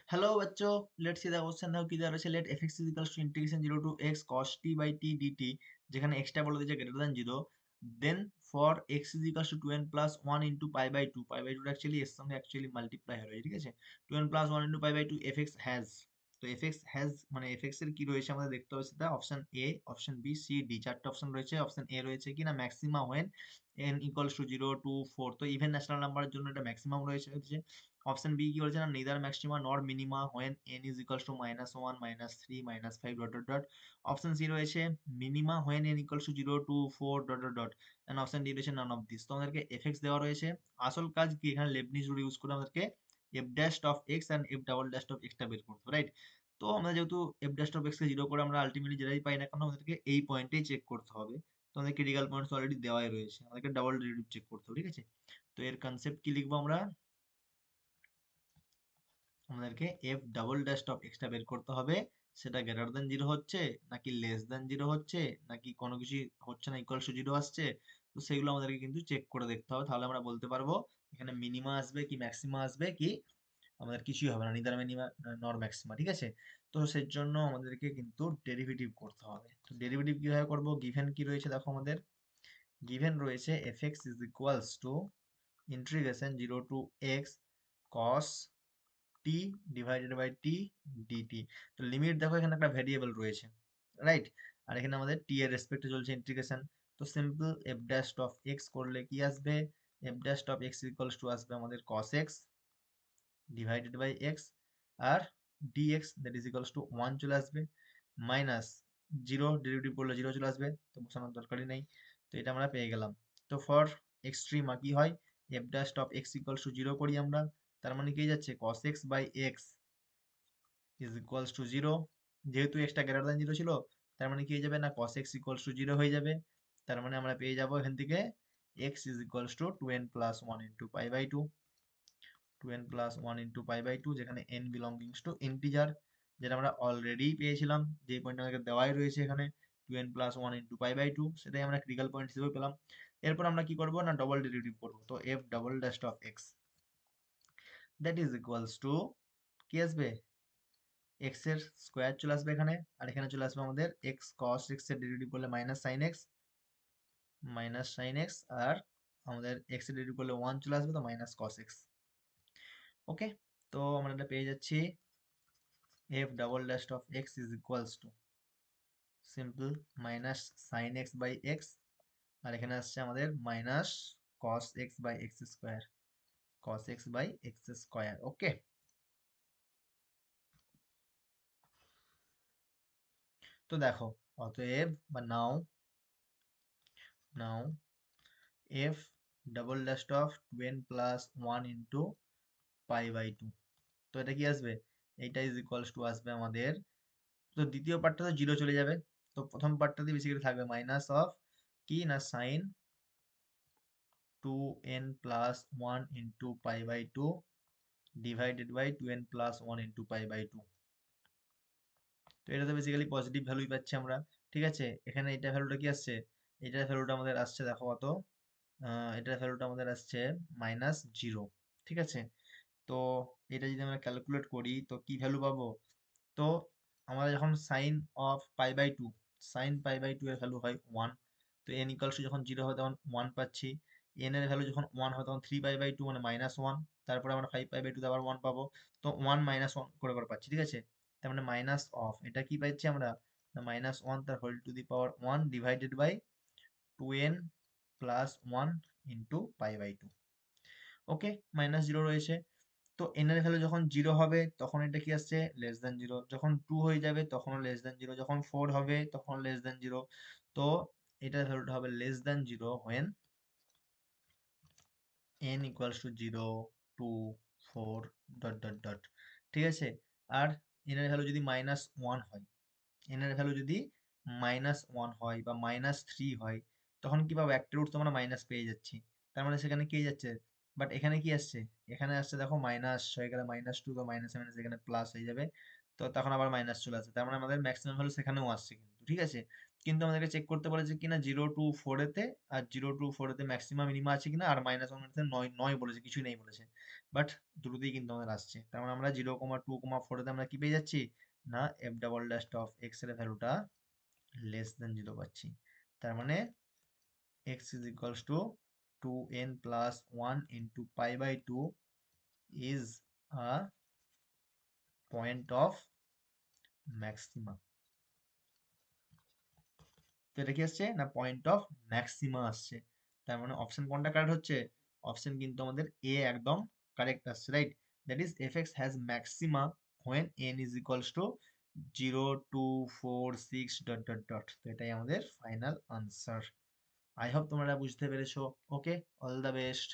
Hello बच्चों, let's see the question. देखो কি দেওয়া রয়েছে, let fx is equals to integration 0 to x cos t by t dt, যেখানে x টা বলে দিয়েছে greater than 0, then for x is equals to 2n plus 1 into pi by 2, pi by 2 actually এর সঙ্গে actually multiply হয়ে ঠিক আছে। 2n plus 1 into pi by 2 fx has, তো fx has মানে fx এর কি রয়েছে আমাদের দেখতে হবে, সেটা option A, option B, C, D, চারটে অপশন রয়েছে। অপশন এ রয়েছে কি না maxima when n equals to 0 to 4, তো ইভেন ন্যাশনাল নাম্বারের জন্য এটা ম্যাক্সিমাম রয়েছে হচ্ছে। অপশন বি কি বলছে না, neither maxima nor minima when n is equals to -1 -3 -5 dot dot dot. Option C রয়েছে minima when n equals to 0 to 4 dot dot dot. And option D রয়েছে none of this। তো আমাদেরকে fx দেওয়া রয়েছে, আসল কাজ কি এখানে লেবনিজ রুল ইউজ করে আমাদেরকে f dash of x and f double dash of x টা বের করতে হবে, রাইট। তো আমরা যেহেতু f ড্যাশ অফ x কে 0 করে আমরা আলটিমেটলি যেটাই পাই না কেন আমাদেরকে এই পয়েন্টেই চেক করতে হবে। তো আমাদের ক্রিটিক্যাল পয়েন্টস অলরেডি দেওয়াই রয়েছে, আমাদেরকে ডাবল ডেরিভেটিভ চেক করতে হবে, ঠিক আছে। তো এর কনসেপ্ট কি লিখবো আমরা, আমাদেরকে F double dash of x টা বের করতে হবে। সেটা গ্রেটার দেন 0 হচ্ছে নাকি লেস দেন 0 হচ্ছে নাকি কোনো কিছু হচ্ছে না ইকুয়াল টু 0 আসছে। তো সেগুলো আমাদেরকে কিন্তু চেক করে দেখতে হবে, তাহলে আমরা বলতে পারবো এখানে মিনিমা আসবে কি ম্যাক্সিমা আসবে, কি আমাদের কিছুই হবে না, নিদার মিনিমা নর ম্যাক্সিমা, ঠিক আছে। তো সেই জন্য আমাদেরকে কিন্তু ডেরিভেটিভ করতে হবে। তো ডেরিভেটিভ কিভাবে করব, গিভেন কি রয়েছে দেখো আমাদের, গিভেন রয়েছে f x is equals to integration 0 to x cos t divided by t d t. তো লিমিট দেখো এখানে একটা ভেরিয়েবল রয়েছে, রাইট। আর এখানে আমাদের টি এর রেসপেক্টে চলছে ইন্টিগ্রেশন। তো simple F dash of X করলে কি আসবে, F dash of x equals to আসবে আমাদের cos X divided by X, আর dx that is equals to 1 চলে আসবে, মাইনাস 0 ডেরিভেটিভ করলে 0 চলে আসবে, তো বসানোর দরকারই নেই। তো এটা আমরা পেয়ে গেলাম। তো ফর এক্সট্রিমা কি হয়, f dash of x equals to 0 করি আমরা, তার মানে কি যাচ্ছে cos x by x is equals to 0। যেহেতু x টা গ্রেটার দ্যান 0 ছিল, তার মানে কি হয়ে যাবে না cos x ইকুয়ালস টু 0 হয়ে যাবে। তার মানে আমরা পেয়ে যাব এখান থেকে x is equals to 2n plus 1 into pi by 2, 2n plus 1 into pi by 2, যেখানে n বিলংিংস টু ইন্টিজার, যেটা আমরা অলরেডি পেয়েছিলাম, যে পয়েন্ট আমাদের দেওয়াই রয়েছে এখানে 2n plus 1 into pi by 2, সেটাই আমরা ক্রিটিক্যাল পয়েন্ট হিসেবে পেলাম। এরপর আমরা কি করব না ডবল ডেরিভেটিভ করব। তো f double dash of x that is equals two কি আসবে, এক্স এর স্কোয়ার চলে আসবে এখানে, আর এখানে চলে আসবে আমাদের এক্স কস এক্স এর ডেরিভেটিভ করলে মাইনাস সাইন এক্স, আর আমাদের এক্স এর ডেরিভেটিভ করলে 1 চলে আসবে, তো মাইনাস কস এক্স। ওকে, তো আমরা এটা পেয়ে যাচ্ছি F double dash of X is equals to simple minus sine X by X, আর এখানে আসছে আমাদের minus cos X by X square, cos X by X square. Okay, তো দেখো অতএব বা now now F double dash of 2n plus 1 into pi by 2, তো এটা কি আসবে, এইটা ইজ ইকুয়ালস টু আসবে আমাদের, তো দ্বিতীয় পার্টটা তো 0 চলে যাবে, তো প্রথম পার্টটাতে বেসিক্যালি থাকবে মাইনাস অফ কি না sine 2n plus 1 into pi by 2 divided by 2n plus 1 into pi by 2। তো এটা তো বেসিক্যালি পজিটিভ ভ্যালুই পাচ্ছি আমরা, ঠিক আছে। এখানে এটা ভ্যালুটা কি আসছে, এটার ভ্যালুটা আমাদের আসছে দেখো কত, এটার ভ্যালুটা আমাদের আসছে -0, ঠিক আছে। তো এটা যদি আমরা ক্যালকুলেট করি তো কি ভ্যালু পাবো, তো আমাদের যখন sine of pi by 2, sine pi by 2 এর ভ্যালু হয় 1, তো n ইকুয়ালস টু যখন 0 হবে তখন 1 পাচ্ছি, n এর ভ্যালু যখন 1 হয় তখন 3 পাই বাই 2 মানে -1, তারপরে আমরা 5 পাই বাই 2 তে আবার 1 পাবো, তো 1 -1 করে করে পাচ্ছি, ঠিক আছে। তার মানে মাইনাস অফ এটা কি পাচ্ছি আমরা, -1 তার whole to the power 1 divided by 2n plus 1 into pi by 2। Okay, -0 রয়েছে। তো n এর ভ্যালু যখন 0 হবে তখন এটা কি আসছে লেস দেন 0, যখন 2 হয়ে যাবে তখন লেস দেন 0, যখন 4 হবে তখন লেস দেন 0। তো এটার ভ্যালুটা হবে less than 0 when n equals to 0 2 4 dot dot dot, ঠিক আছে। আর n এর ভ্যালু যদি -1 হয়, n এর ভ্যালু যদি -1 হয় বা -3 হয়, তখন কি পাবো, একটা রুট তো আমরা মাইনাস পেয়ে যাচ্ছি, তার মানে সেখানে কি যাচ্ছে, বাট এখানে কি আসছে, এখানে আসছে দেখো মাইনাস হয়ে গেলে -2, তো মাইনাস মাইনাস এখানে প্লাস হয়ে যাবে, তো তখন আবার মাইনাস চলে আসে, তার মানে আমাদের ম্যাক্সিমাম ভ্যালু সেখানেও আসছে কিন্তু, ঠিক আছে। কিন্তু আমাদেরকে চেক করতে বলেছে কিনা 0 টু 4 এতে, আর 0 টু 4 এতে ম্যাক্সিমাম মিনিমা আছে কিনা, আর -1 এতে 9 বলেছে, কিছু নেই বলেছে। বাট দুটোতেই কিন্তু আমাদের আসছে, তার মানে আমরা 0,2,4 আমরা কি পেয়ে যাচ্ছি না F double dash of x এর ভ্যালুটা লেস দেন 0 পাচ্ছি। তার মানে x is equals to 2n plus 1 into pi by 2 is a point of maxima। তো এটা কি আসছে না পয়েন্ট অফ ম্যাক্সিমা আসছে। তার মানে অপশন কোনটা কারেক্ট হচ্ছে, অপশন কিন্তু আমাদের এ একদম কারেক্ট আসছে, right. That is F x has maxima when N is equals to 0, 2, 4, 6 dot dot dot. তো এটাই আমাদের ফাইনাল আনসার। আই হোপ তোমরা বুঝতে পেরেছো। ওকে, অল দ্য বেস্ট।